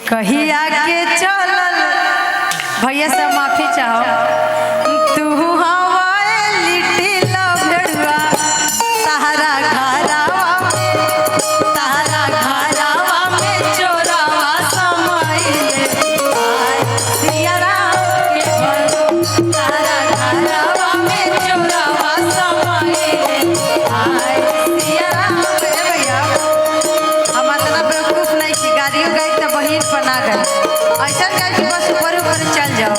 कहिया के चलल भैया से माफी चाहो तू हवाए लिटिल भेड़ुआ सहारा घरावा में चोरावा समाइले आय सिया राम के भरो सहारा घरावा में चोरावा समाइले आय सिया राम रे भैया हम इतना बेवकूफ नहीं कि गाड़ियों गई तो बहिन बना गए ऐसा गाड़ी बस ऊपर ऊपर चल जाओ।